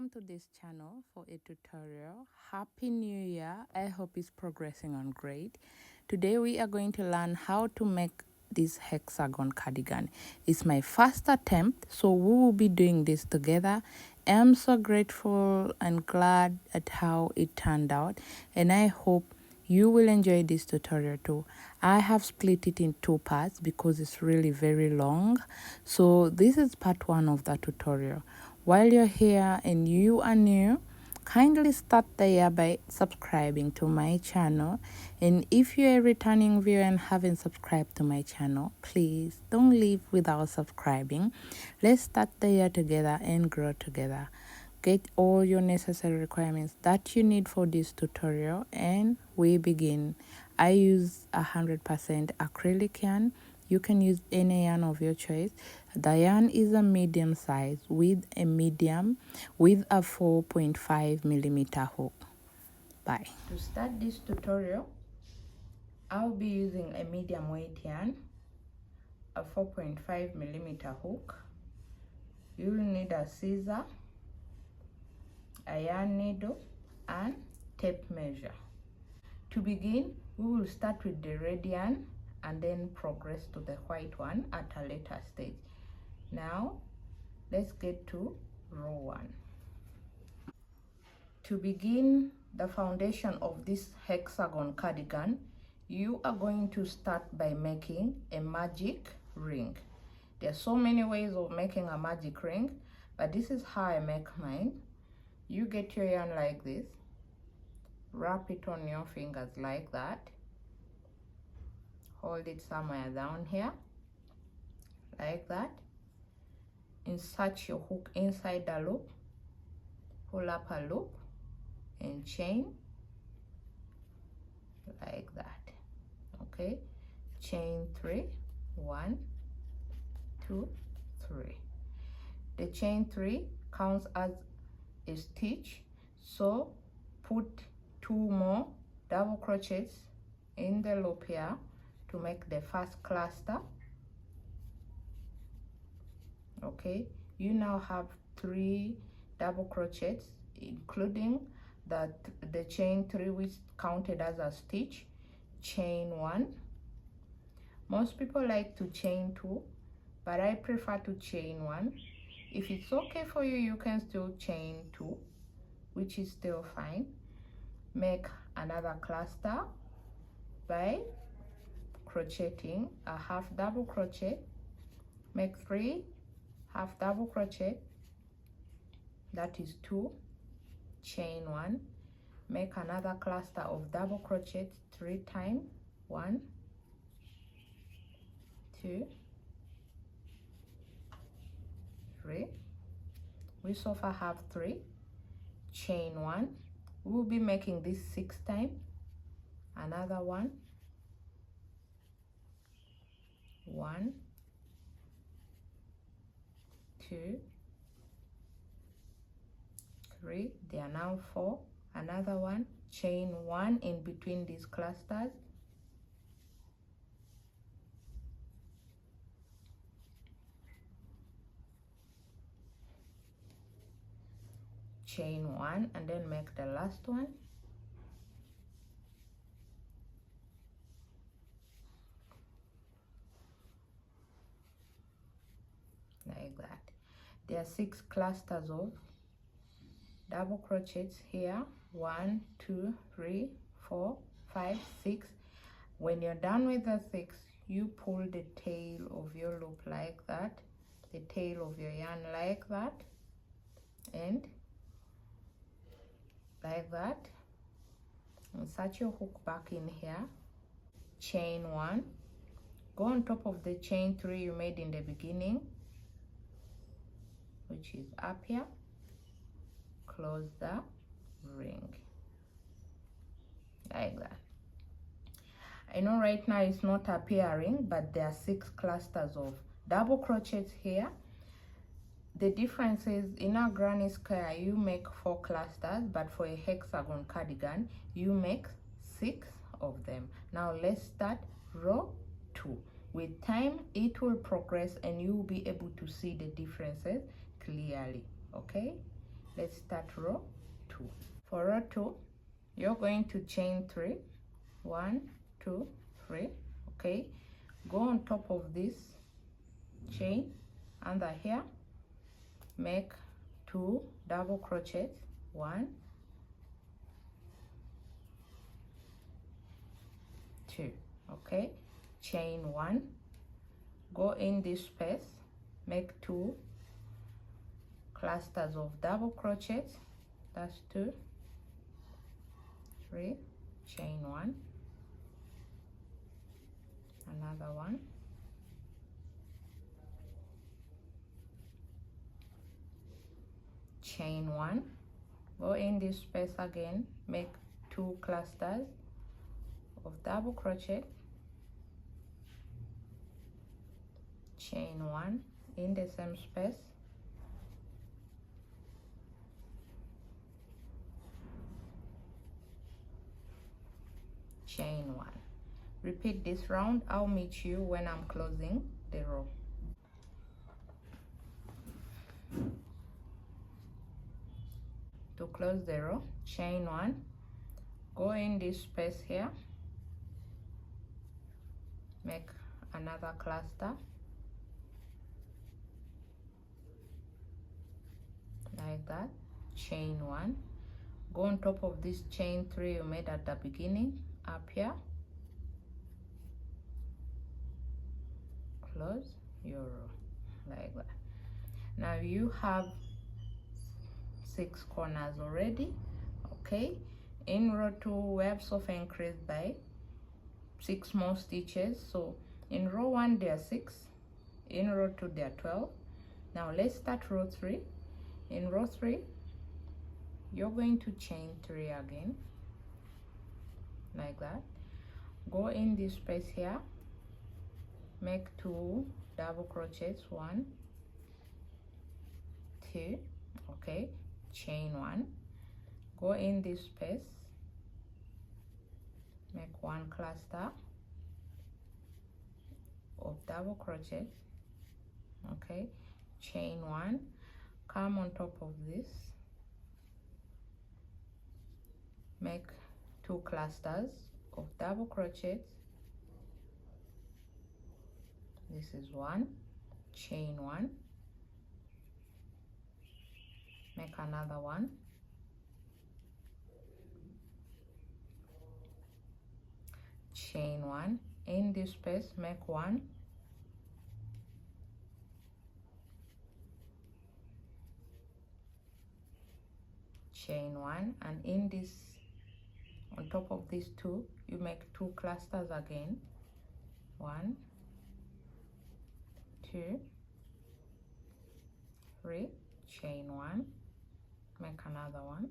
welcome to this channel for a tutorial. Happy New Year. I hope it's progressing on great. Today we are going to learn how to make this hexagon cardigan. It's my first attempt, so we will be doing this together. I'm so grateful and glad at how it turned out, and I hope you will enjoy this tutorial too. I have split it in two parts because it's really very long. So this is part one of the tutorial. While you're here and you are new, kindly start the year by subscribing to my channel. And if you're a returning viewer and haven't subscribed to my channel, please don't leave without subscribing. Let's start the year together and grow together. Get all your necessary requirements that you need for this tutorial, and we begin. I use 100% acrylic yarn. You can use any yarn of your choice. The yarn is a medium size with a 4.5 millimeter hook. Bye. To start this tutorial, I'll be using a medium weight yarn, a 4.5 millimeter hook. You'll need a scissor, a yarn needle, and tape measure. To begin, we will start with the red yarn and then progress to the white one at a later stage. Now let's get to row 1. To begin the foundation of this hexagon cardigan, you are going to start by making a magic ring. There are so many ways of making a magic ring, but this is how I make mine. You get your yarn like this, wrap it on your fingers like that, hold it somewhere down here like that, insert your hook inside the loop, pull up a loop and chain like that. Okay, chain 3, 1, 2, 3. The chain 3 counts as a stitch, so put 2 more double crochets in the loop here to make the first cluster. Okay, you now have 3 double crochets, including the chain 3 which counted as a stitch. Chain 1. Most people like to chain 2, but I prefer to chain 1. If it's okay for you, you can still chain 2, which is still fine. Make another cluster by crocheting a half double crochet. Make 3 half double crochet, that is 2. Chain 1. Make another cluster of double crochets 3 times. 1, 2, 3. We so far have 3. Chain 1. We'll be making this 6 times. Another 1, 1, 2, 3. There are now 4. Another 1. Chain 1 in between these clusters. Chain 1 and then make the last one. Like that. There are 6 clusters of double crochets here. 1, 2, 3, 4, 5, 6. When you're done with the 6, you pull the tail of your loop like that, the tail of your yarn like that, and like that. Insert your hook back in here. Chain 1. Go on top of the chain 3 you made in the beginning, which is up here. Close the ring like that. I know right now it's not appearing, but there are 6 clusters of double crochets here. The difference is in a granny square you make 4 clusters, but for a hexagon cardigan you make 6 of them. Now let's start row 2. With time it will progress and you will be able to see the differences clearly. Okay, Let's start row 2. For row 2, you're going to chain 3. 1, 2, 3. Okay, go on top of this chain under here, make 2 double crochets. 1, 2. Okay, chain 1, go in this space, make 2 clusters of double crochets. That's 2, 3, chain 1, another one, chain 1, go in this space again, make 2 clusters of double crochet, chain 1 in the same space, chain 1. Repeat this round. I'll meet you when I'm closing the row. To close the row, chain 1, go in this space here, make another cluster like that, chain 1, go on top of this chain 3 you made at the beginning, up here, close your row like that. Now you have 6 corners already. Okay, in row 2 we have so far increased by 6 more stitches. So in row 1 there are 6, in row 2 there are 12. Now let's start row 3. In row 3 you're going to chain 3 again like that, go in this space here, make 2 double crochets, 1, 2. Okay, chain 1, go in this space, make 1 cluster of double crochet. Okay, chain 1, come on top of this, make 2 clusters of double crochets. This is 1, chain 1, make another one, chain 1, in this space make 1, chain 1, and in this, on top of these 2 you make 2 clusters again, 1, 2, 3, chain 1, make another one,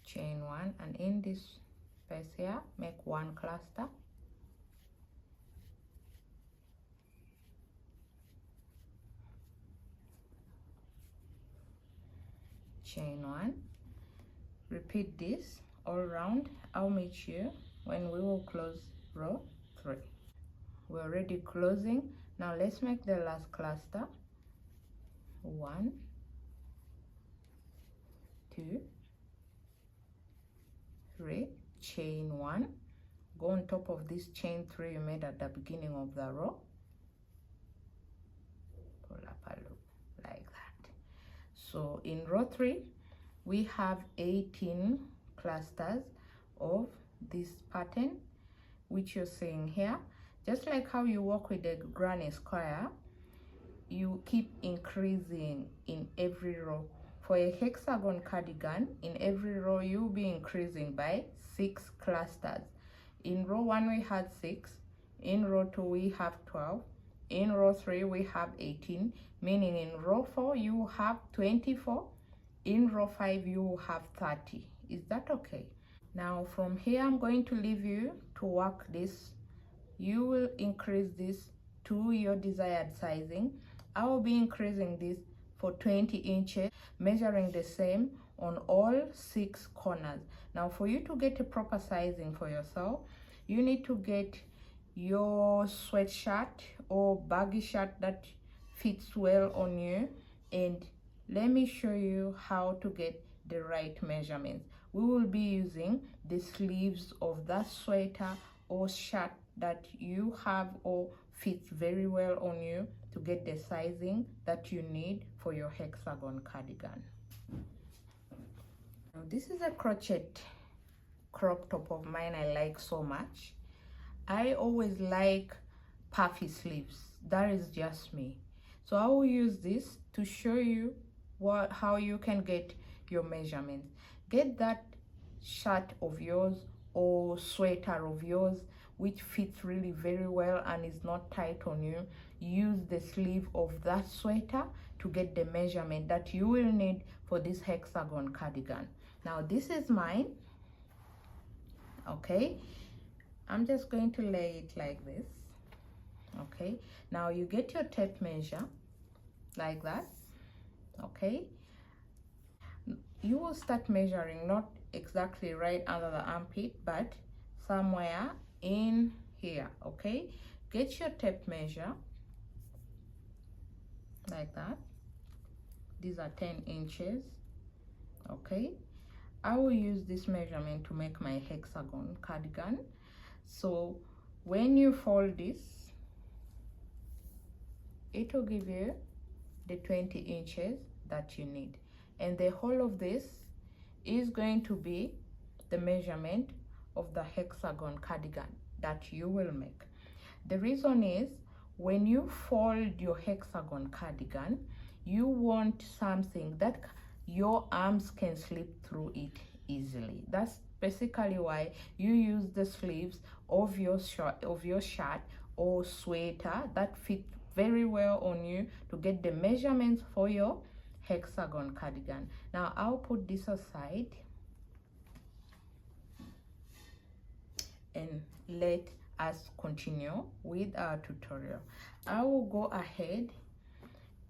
chain 1, and in this space here make 1 cluster, chain 1. Repeat this all around. I'll meet you when we will close row 3. We're already closing. Now let's make the last cluster. 1, 2, 3, chain 1, go on top of this chain 3 you made at the beginning of the row, pull up a loop like that. So in row 3 we have 18 clusters of this pattern which you're seeing here. Just like how you work with the granny square, you keep increasing in every row. For a hexagon cardigan, in every row you'll be increasing by 6 clusters. In row 1 we had 6, in row 2 we have 12, in row 3 we have 18, meaning in row 4 you have 24, in row 5 you have 30. Is that okay? Now from here I'm going to leave you to work this. You will increase this to your desired sizing. I will be increasing this for 20 inches, measuring the same on all 6 corners. Now for you to get a proper sizing for yourself, you need to get your sweatshirt or baggy shirt that fits well on you, and let me show you how to get the right measurements. We will be using the sleeves of that sweater or shirt that you have or fits very well on you to get the sizing that you need for your hexagon cardigan. Now this is a crochet crop top of mine I like so much. I always like puffy sleeves. That is just me. So I will use this to show you how you can get your measurements. Get that shirt of yours or sweater of yours which fits really very well and is not tight on you. Use the sleeve of that sweater to get the measurement that you will need for this hexagon cardigan. Now this is mine. Okay, I'm just going to lay it like this. Okay, now you get your tape measure like that. Okay, you will start measuring not exactly right under the armpit, but somewhere in here. Okay, get your tape measure like that. These are 10 inches. Okay, I will use this measurement to make my hexagon cardigan. So when you fold this, it will give you the 20 inches that you need, and the whole of this is going to be the measurement of the hexagon cardigan that you will make. The reason is, when you fold your hexagon cardigan, you want something that your arms can slip through it easily. That's basically why you use the sleeves of your shirt or sweater that fit very well on you to get the measurements for your hexagon cardigan. Now I'll put this aside and let us continue with our tutorial. I will go ahead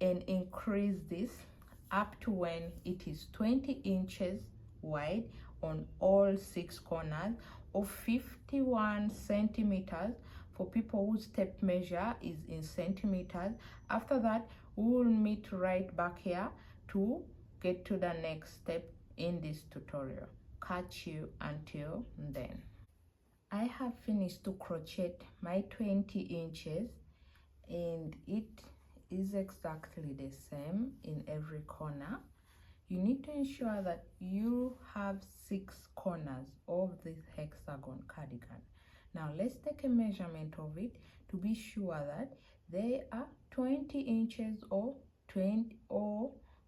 and increase this up to when it is 20 inches wide on all 6 corners, or 51 centimeters for people whose tape measure is in centimeters. After that, we will meet right back here to get to the next step in this tutorial. Catch you until then. I have finished to crochet my 20 inches, and it is exactly the same in every corner. You need to ensure that you have 6 corners of this hexagon cardigan. Now let's take a measurement of it to be sure that they are 20 inches or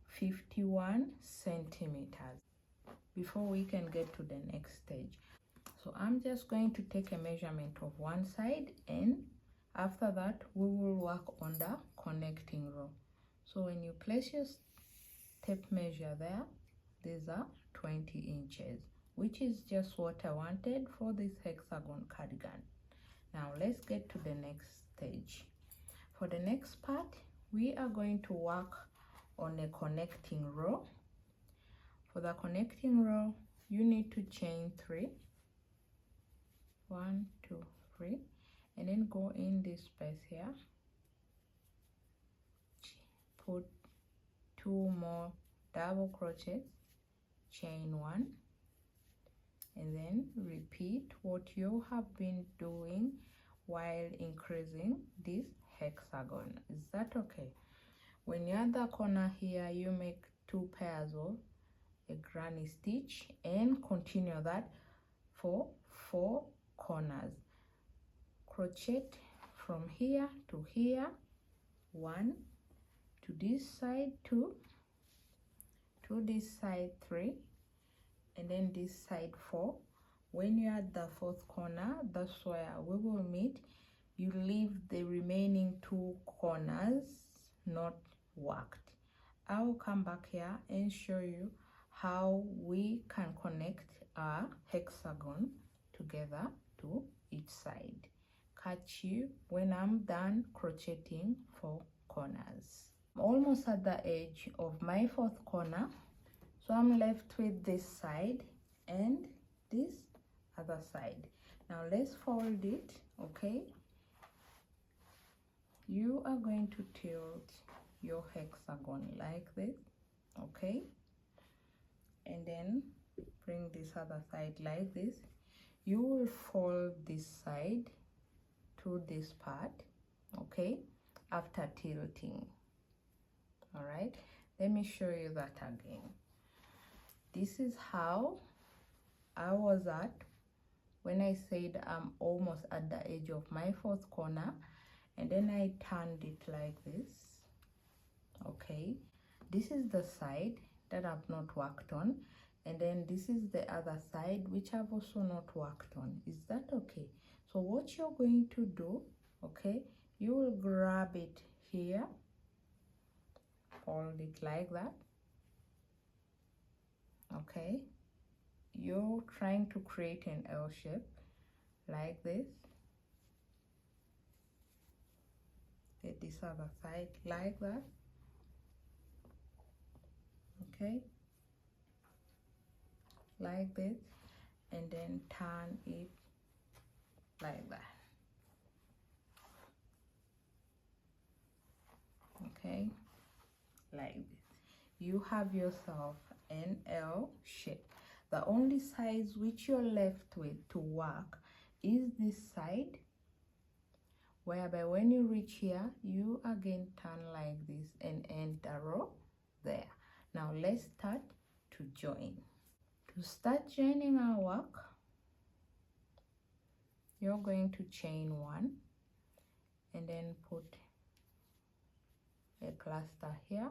51 centimeters before we can get to the next stage. So I'm just going to take a measurement of one side, and after that we will work on the connecting row. So when you place your tape measure there, these are 20 inches, which is just what I wanted for this hexagon cardigan. Now let's get to the next stage. For the next part, we are going to work on a connecting row. For the connecting row, you need to chain 3, 1, 2, 3, and then go in this space here, put 2 more double crochets, chain 1, and then repeat what you have been doing while increasing this hexagon. Is that okay? When you're at the corner here, you make 2 pairs of a granny stitch and continue that for 4 corners. Crochet from here to here, 1, to this side 2, to this side 3, and then this side 4. When you're at the 4th corner, that's where we will meet. You leave the remaining 2 corners not worked. I will come back here and show you how we can connect our hexagon together to each side. Catch you when I'm done crocheting 4 corners. I'm almost at the edge of my 4th corner, so I'm left with this side and this other side. Now let's fold it, okay? you are going to tilt your hexagon like this, okay, and then bring this other side like this. You will fold this side to this part, okay, after tilting. All right, let me show you that again. This is how I was at when I said I'm almost at the edge of my fourth corner, and then I turned it like this, okay. This is the side that I've not worked on, and then this is the other side which I've also not worked on. Is that okay? So what you're going to do, okay, you will grab it here, fold it like that, okay. You're trying to create an L shape like this. Get this other side like that, okay, like this, and then turn it like that, okay, like this. You have yourself an L shape. The only sides which you're left with to work is this side, whereby when you reach here, you again turn like this and end the row there. Now let's start to join. To start joining our work, you're going to chain 1 and then put a cluster here,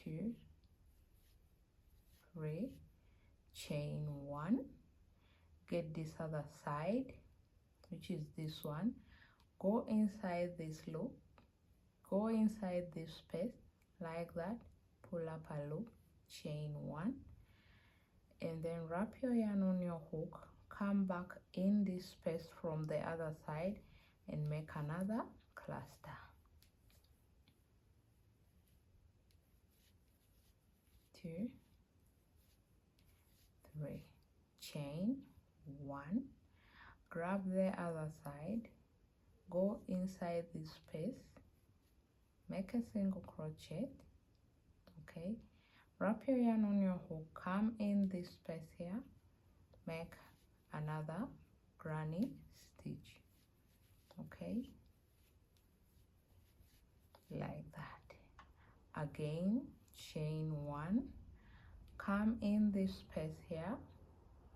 2, 3, chain 1, get this other side, which is this one, go inside this loop, go inside this space like that, pull up a loop, chain 1, and then wrap your yarn on your hook, come back in this space from the other side and make another cluster. 2, 3, chain 1, grab the other side, go inside this space, make a single crochet, okay, wrap your yarn on your hook, come in this space here, make another granny stitch, okay, like that. Again, chain 1, come in this space here,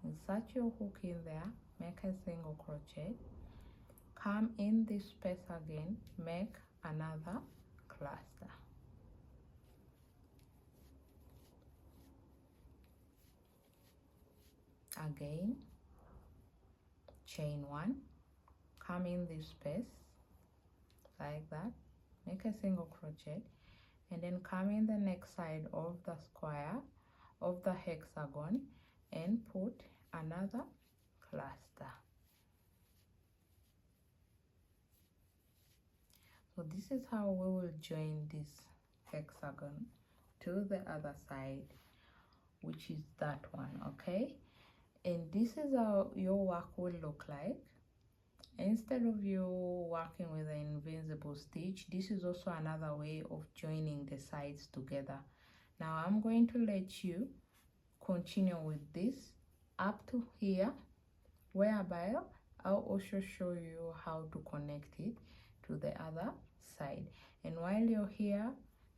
insert your hook in there, make a single crochet, come in this space again, make another cluster. Again, chain 1, come in this space like that, make a single crochet, and then come in the next side of the square of the hexagon and put another cluster. So this is how we will join this hexagon to the other side, which is that one, okay. And this is how your work will look like. Instead of you working with an invincible stitch, this is also another way of joining the sides together. Now I'm going to let you continue with this up to here, whereby I'll also show you how to connect it to the other side. And while you're here,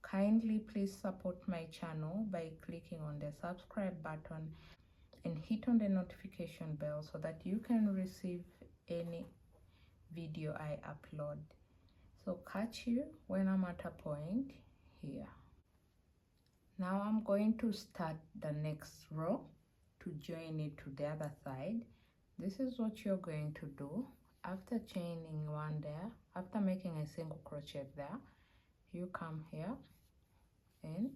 kindly please support my channel by clicking on the subscribe button and hit on the notification bell so that you can receive any video I upload. So catch you when I'm at a point here. Now I'm going to start the next row to join it to the other side. This is what you're going to do. After chaining 1 there, after making a single crochet there, you come here and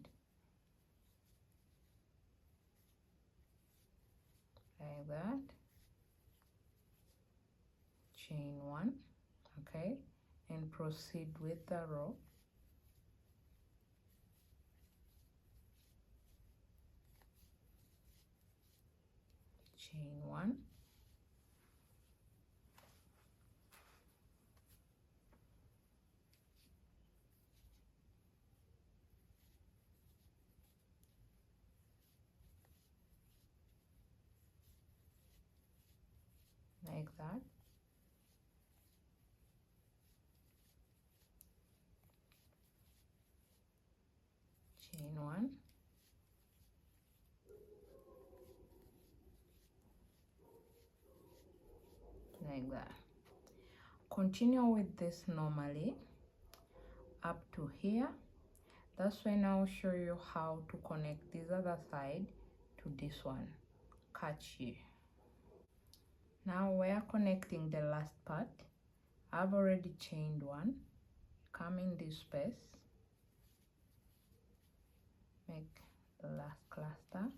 like that, chain 1, okay, and proceed with the row. Chain 1, like that. Chain 1, like that. Continue with this normally up to here. That's when I'll show you how to connect this other side to this one. Catch you. Now we are connecting the last part. I've already chained 1. Come in this space, make the last cluster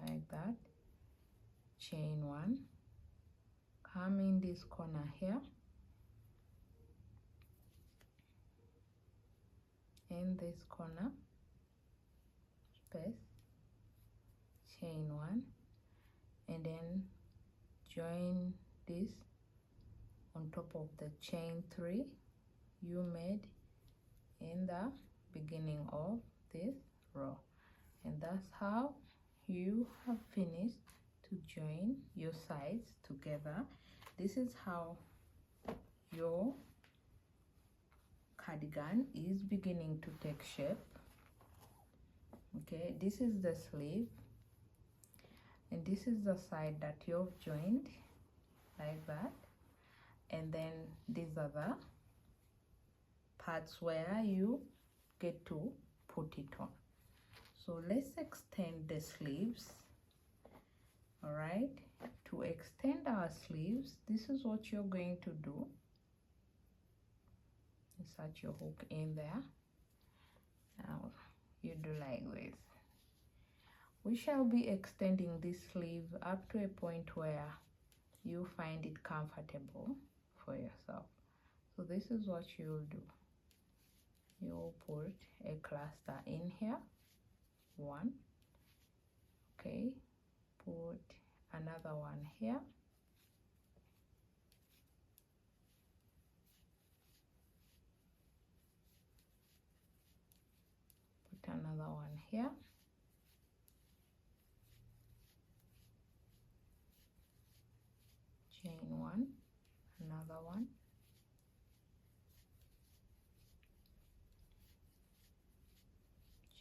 like that, chain 1, come in this corner here, in this corner space, chain 1, and then join this on top of the chain 3 you made in the beginning of this row. And that's how you have finished to join your sides together. This is how your cardigan is beginning to take shape. Okay, this is the sleeve, and this is the side that you've joined like that, and then these are the parts where you get to put it on. So let's extend the sleeves. All right, to extend our sleeves, this is what you're going to do. Insert your hook in there. Now you do like this. We shall be extending this sleeve up to a point where you find it comfortable for yourself. So this is what you'll do. You'll put a cluster in here, 1, okay, put another one here, put another one here, chain 1, another one,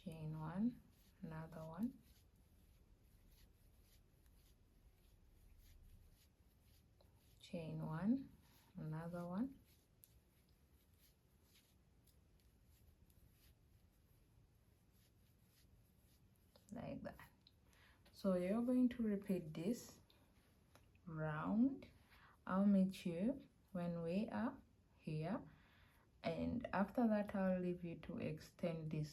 chain 1, another one, chain 1, another one, like that. So you're going to repeat this round. I'll meet you when we are here, and after that I'll leave you to extend this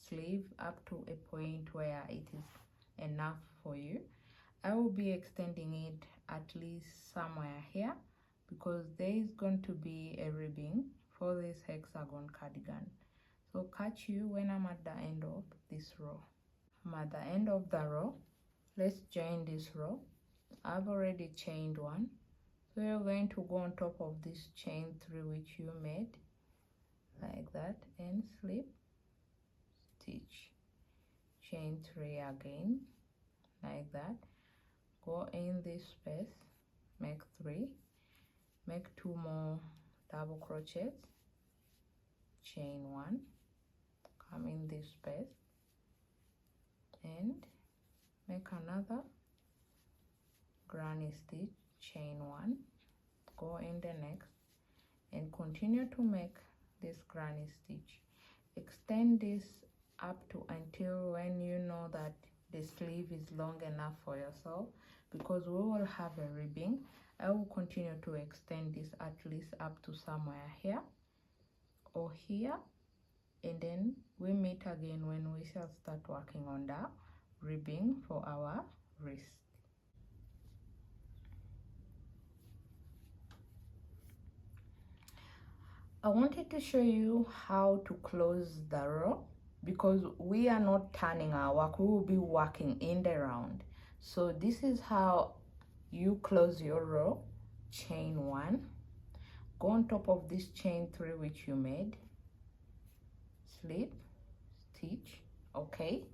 sleeve up to a point where it is enough for you. I will be extending it at least somewhere here because there is going to be a ribbing for this hexagon cardigan. So catch you when I'm at the end of this row. I'm at the end of the row. Let's join this row. I've already chained 1, so you're going to go on top of this chain 3 which you made like that, and slip stitch, chain 3 again like that, go in this space, make 3, make 2 more double crochets, chain 1, come in this space and make another granny stitch, chain 1, go in the next and continue to make this granny stitch. Extend this up to until when you know that the sleeve is long enough for yourself, because we will have a ribbing. I will continue to extend this at least up to somewhere here or here, and then we meet again when we shall start working on the ribbing for our wrist. I wanted to show you how to close the row because we are not turning our work, we will be working in the round. So this is how you close your row. Chain 1, go on top of this chain 3 which you made, slip stitch, okay,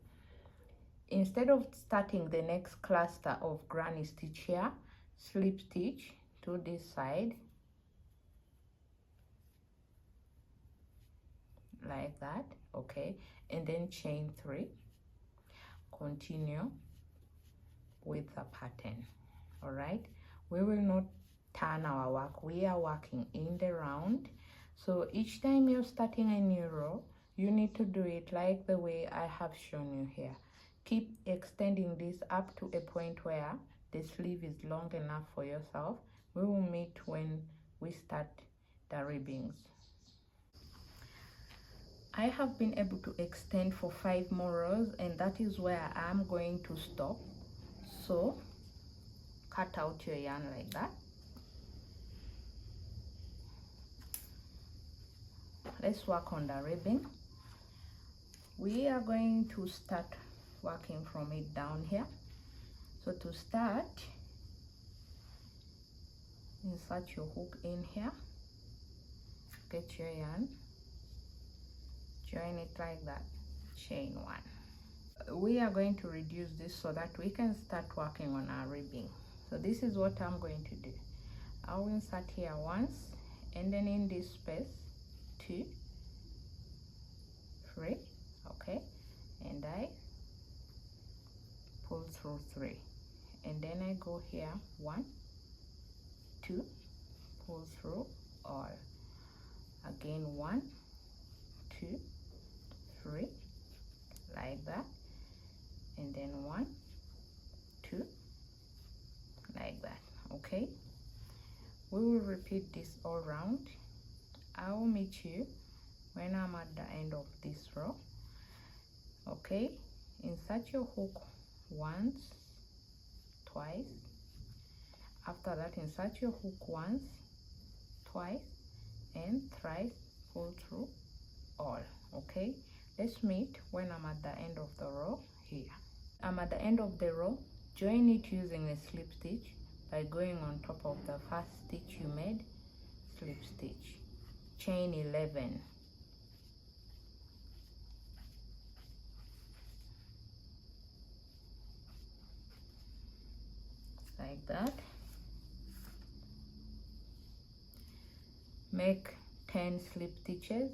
Instead of starting the next cluster of granny stitch here, slip stitch to this side like that, okay, and then chain 3, continue with the pattern. All right, we will not turn our work, we are working in the round. So each time you're starting a new row, you need to do it like the way I have shown you here. Keep extending this up to a point where the sleeve is long enough for yourself. We will meet when we start the ribbings. I have been able to extend for 5 more rows, and that is where I'm going to stop. So cut out your yarn like that. Let's work on the ribbing. We are going to start working from it down here. So to start, insert your hook in here, get your yarn, join it like that, chain 1. We are going to reduce this so that we can start working on our ribbing. So this is what I'm going to do. I'll insert here once, and then in this space 2, 3, okay, and I pull through 3, and then I go here 1, 2, pull through all, again 1, 2, 3, like that, and then 1, 2, like that. Okay, we will repeat this all round. I will meet you when I'm at the end of this row. Okay, insert your hook once, twice. After that, insert your hook once, twice, and thrice, pull through all. Okay, let's meet when I'm at the end of the row here. I'm at the end of the row. Join it using a slip stitch by going on top of the first stitch you made, slip stitch, chain 11. Like that. Make 10 slip stitches.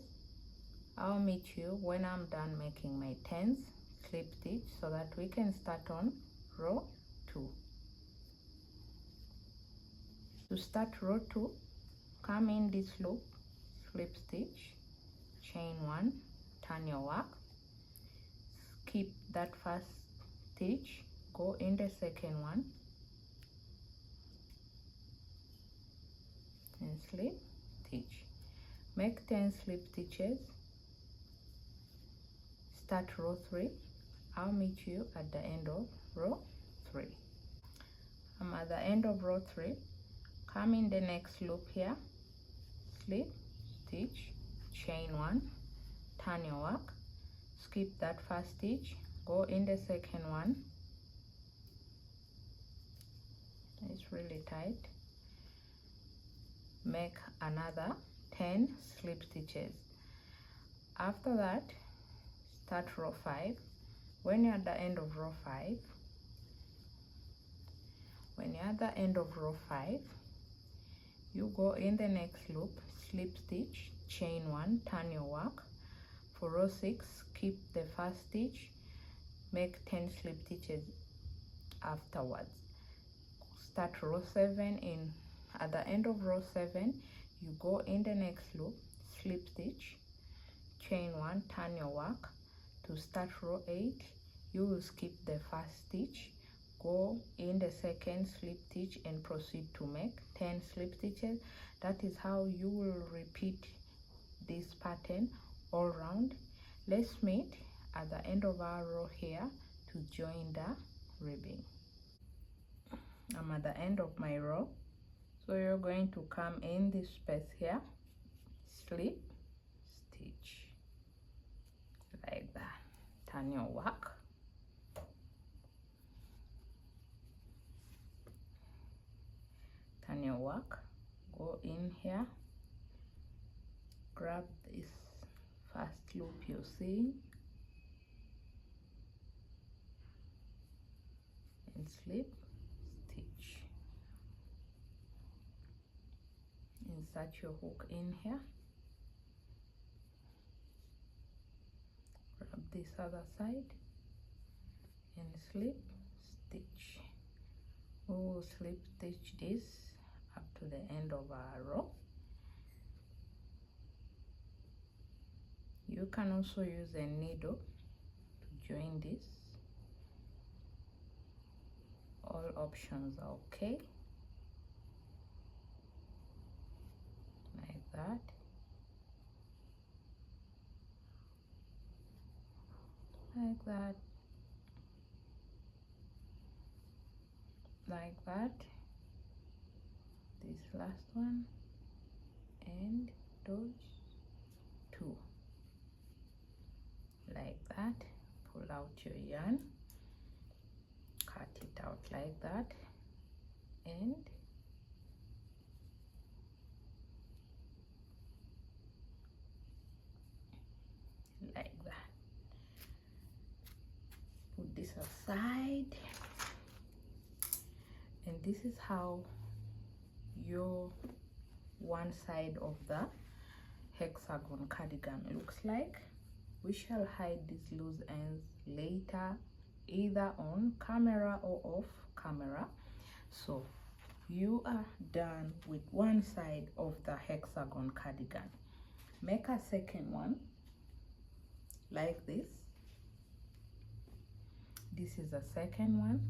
I'll meet you when I'm done making my 10th slip stitch so that we can start on row 2. To start row 2, come in this loop, slip stitch, chain 1, turn your work, skip that first stitch, go in the second one, and slip stitch. Make 10 slip stitches. Start row 3. I'll meet you at the end of row 3. I'm at the end of row 3. Come in the next loop here, slip stitch, chain 1, turn your work, skip that first stitch, go in the second one. It's really tight. Make another 10 slip stitches. After that, start row 5. When you're at the end of row 5, you go in the next loop, slip stitch, chain 1, turn your work. For row 6, keep the first stitch, make 10 slip stitches afterwards. Start row 7. At the end of row 7, you go in the next loop, slip stitch, chain 1, turn your work. To start row 8, you will skip the first stitch, go in the second slip stitch, and proceed to make 10 slip stitches. That is how you will repeat this pattern all round. Let's meet at the end of our row here to join the ribbing. I'm at the end of my row, so you're going to come in this space here, slip stitch, like that, turn your work, go in here, grab this first loop you see, and slip stitch. Insert your hook in here, grab this other side and slip stitch. We will slip stitch this up to the end of our row. You can also use a needle to join this. All options are okay. Like that. Like that. Like that. This last one. And those two. Like that. Pull out your yarn. Cut it out like that. And like that. Put this aside, and this is how your one side of the hexagon cardigan looks like. We shall hide these loose ends later, either on camera or off camera. So you are done with one side of the hexagon cardigan. Make a second one like this. This is the second one.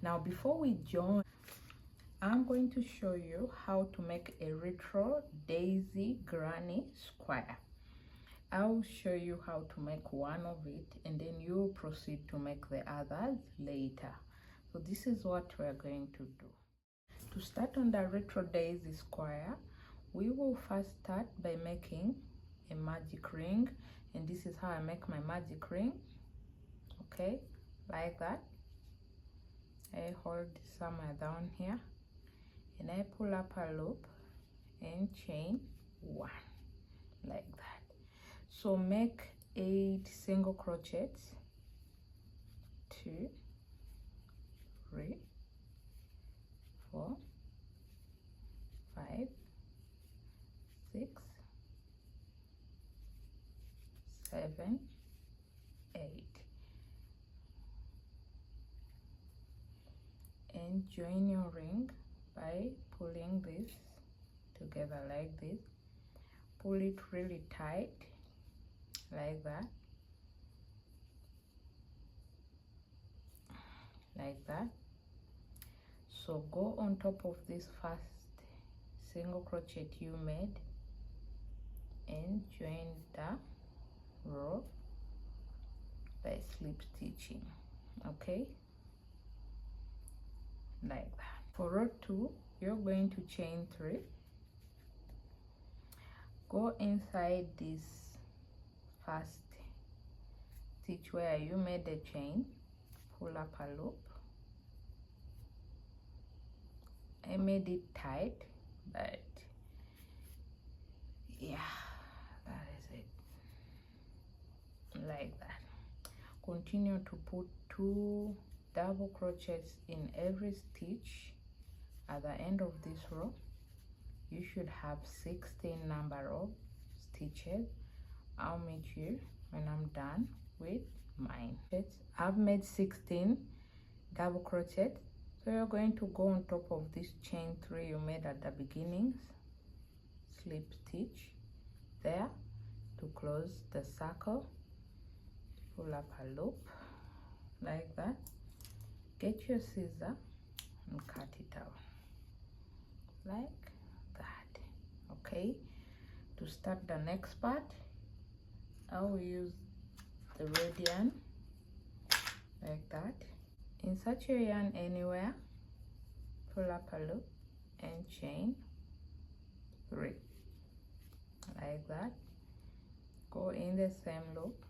Now before we join, I'm going to show you how to make a retro daisy granny square. I'll show you how to make one of it, and then you'll proceed to make the others later. So this is what we're going to do. To start on the retro daisy square, we will first start by making a magic ring, and this is how I make my magic ring. Okay, like that. I hold somewhere down here, and I pull up a loop and chain one, like that. So make 8 single crochets, 2, 3, 4, 5, 6, 7, 8, and join your ring by pulling this together like this. Pull it really tight like that, like that. So go on top of this first single crochet you made and join the row by slip stitching. Okay, like that. For row 2, you're going to chain 3. Go inside this first stitch where you made the chain, pull up a loop. I made it tight, but yeah, that is it, like that. Continue to put 2 double crochets in every stitch at the end of this row. You should have 16 number of stitches. I'll meet you when I'm done with mine. I've made 16 double crochet, so you're going to go on top of this chain 3 you made at the beginnings, slip stitch there to close the circle, pull up a loop like that, get your scissor and cut it out like that. Okay, to start the next part, I will use the red yarn like that. Insert your yarn anywhere, pull up a loop and chain 3 like that. Go in the same loop,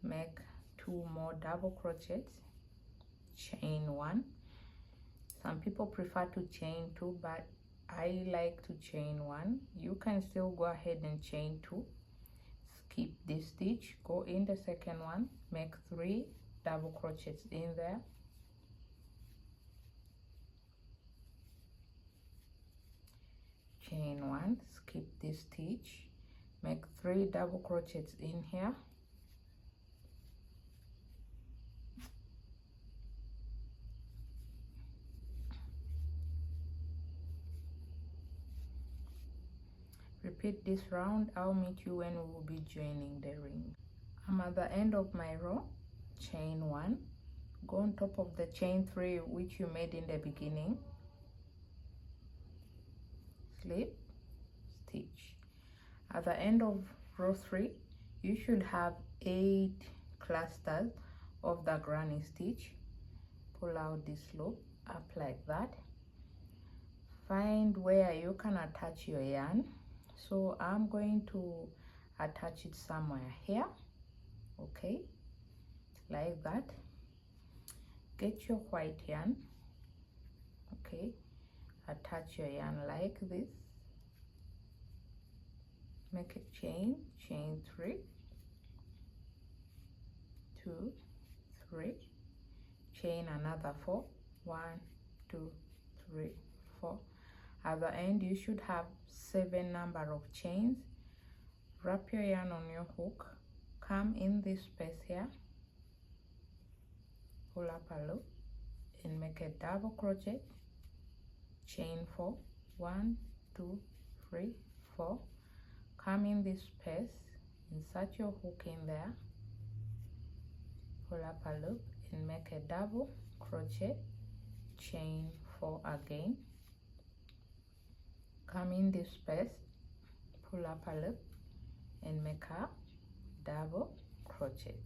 make 2 more double crochets, chain 1. Some people prefer to chain 2, but I like to chain 1. You can still go ahead and chain 2. Skip this stitch, go in the second one, make 3 double crochets in there, chain 1, skip this stitch, make 3 double crochets in here, repeat this round. I'll meet you when we will be joining the ring. I'm at the end of my row, chain 1, go on top of the chain 3 which you made in the beginning, slip, stitch. At the end of row 3 you should have 8 clusters of the granny stitch. Pull out this loop up like that, find where you can attach your yarn. So I'm going to attach it somewhere here, okay, like that. Get your white yarn, okay, attach your yarn like this, make a chain 3, 2, 3, chain another 4, 1, 2, 3, 4. At the end you should have 7 number of chains. Wrap your yarn on your hook, come in this space here, pull up a loop and make a double crochet, chain 4, 1, 2, 3, 4, come in this space, insert your hook in there, pull up a loop and make a double crochet, chain 4 again, come in this space, pull up a loop and make a double crochet.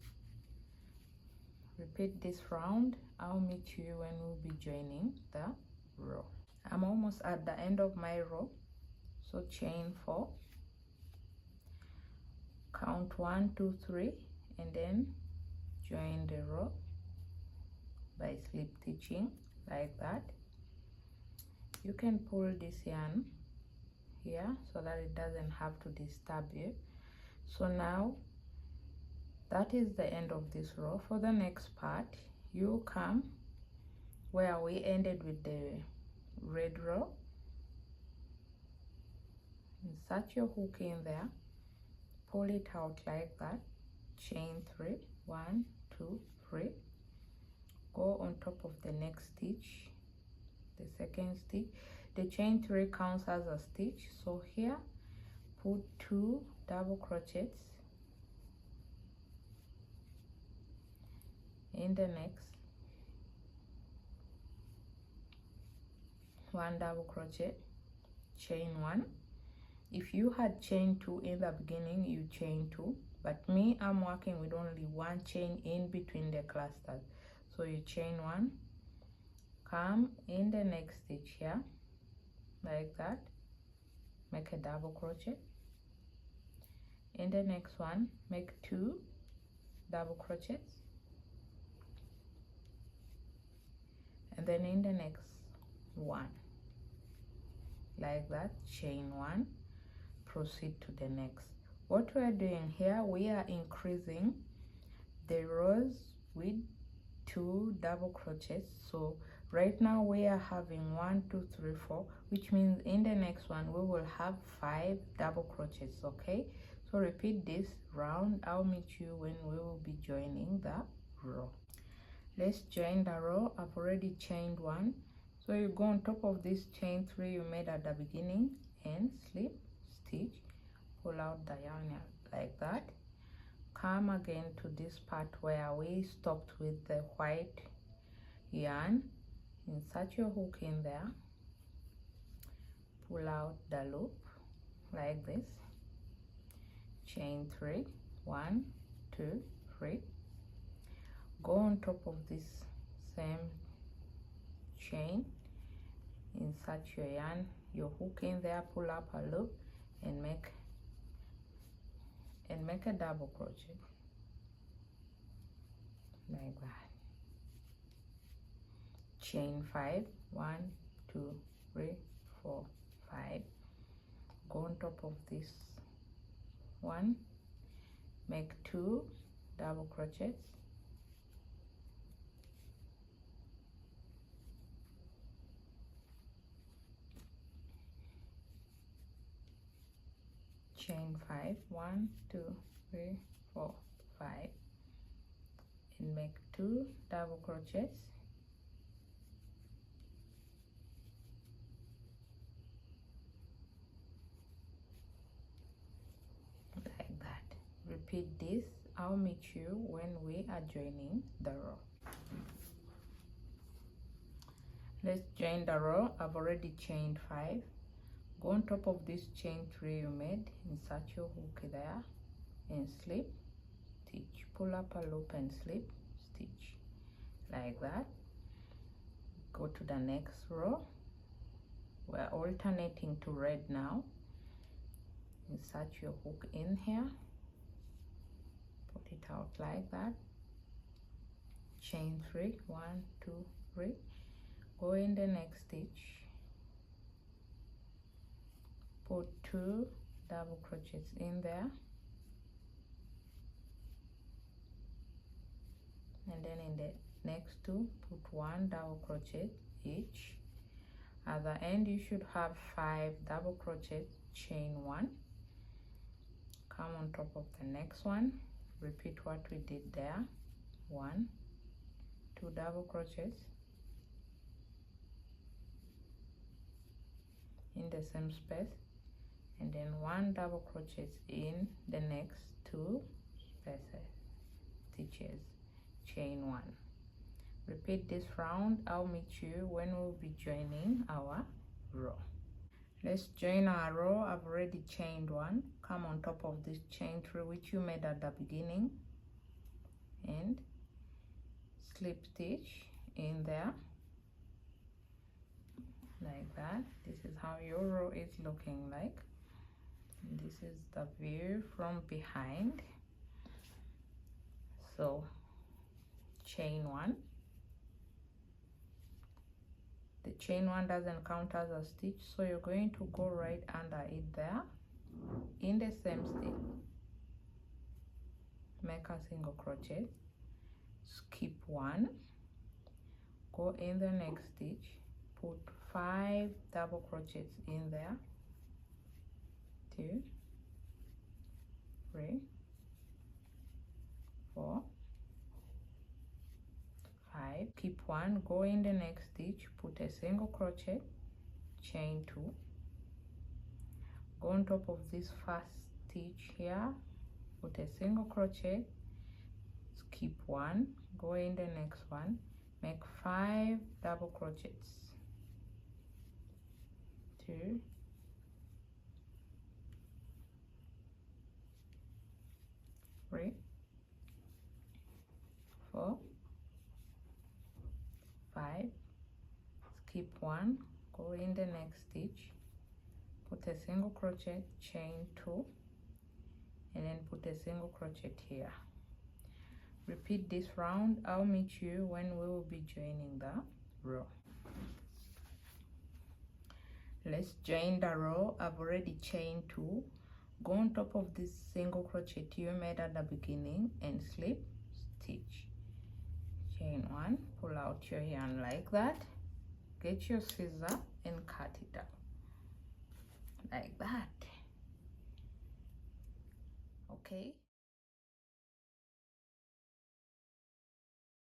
Repeat this round. I'll meet you when we'll be joining the row. I'm almost at the end of my row, so chain 4, count 1, 2, 3 and then join the row by slip stitching like that. You can pull this yarn here so that it doesn't have to disturb you. So now that is the end of this row. For the next part you come where we ended with the red row, insert your hook in there, pull it out like that, chain 3, 1, 2, 3, go on top of the next stitch, the second stitch. The chain 3 counts as a stitch, so here put 2 double crochets in the next, 1 double crochet, chain 1. If you had chain 2 in the beginning, you chain 2, but me, I'm working with only 1 chain in between the clusters, so you chain 1, come in the next stitch here like that, make a double crochet, in the next one make 2 double crochets, and then in the next one like that, chain 1, proceed to the next. What we are doing here, we are increasing the rows with 2 double crochets. So right now we are having 1, 2, 3, 4, which means in the next one we will have 5 double crochets, okay? So repeat this round. I'll meet you when we will be joining the row. Let's join the row. I've already chained 1, so you go on top of this chain 3 you made at the beginning and slip stitch, pull out the yarn like that, come again to this part where we stopped with the white yarn, insert your hook in there, pull out the loop like this, chain 3, 1, 2, 3, go on top of this same chain, insert your yarn, your hook in there, pull up a loop and make a double crochet like that, chain 5, 1, 2, 3, 4, 5, go on top of this one, make 2 double crochets, chain 5, 1 2 3 4 5, and make 2 double crochets, like that. Repeat this. I'll meet you when we are joining the row. Let's join the row. I've already chained 5. Go on top of this chain 3 you made, insert your hook there and slip, stitch, pull up a loop and slip, stitch, like that. Go to the next row. We're alternating to red now. Insert your hook in here, put it out like that, chain 3, 1 2 3, go in the next stitch, put 2 double crochets in there, and then in the next 2 put 1 double crochet each. At the end you should have 5 double crochets, chain 1, come on top of the next one, repeat what we did there, 1 2 double crochets in the same space, and then 1 double crochet in the next 2 spaces, stitches, chain 1. Repeat this round. I'll meet you when we'll be joining our row. Let's join our row. I've already chained 1. Come on top of this chain 3 which you made at the beginning and slip stitch in there, like that. This is how your row is looking like. And this is the view from behind. So chain 1. The chain 1 doesn't count as a stitch, so you're going to go right under it there in the same stitch, make a single crochet, skip 1, go in the next stitch, put 5 double crochets in there, 2 3 4 5, keep 1, go in the next stitch, put a single crochet, chain 2, go on top of this first stitch here, put a single crochet, skip 1, go in the next one, make 5 double crochets, 2 3 4 5, skip 1, go in the next stitch, put a single crochet, chain 2, and then put a single crochet here. Repeat this round. I'll meet you when we will be joining the row. Let's join the row. I've already chained 2. Go on top of this single crochet you made at the beginning and slip stitch, chain 1, pull out your yarn like that, get your scissor and cut it out like that. Okay,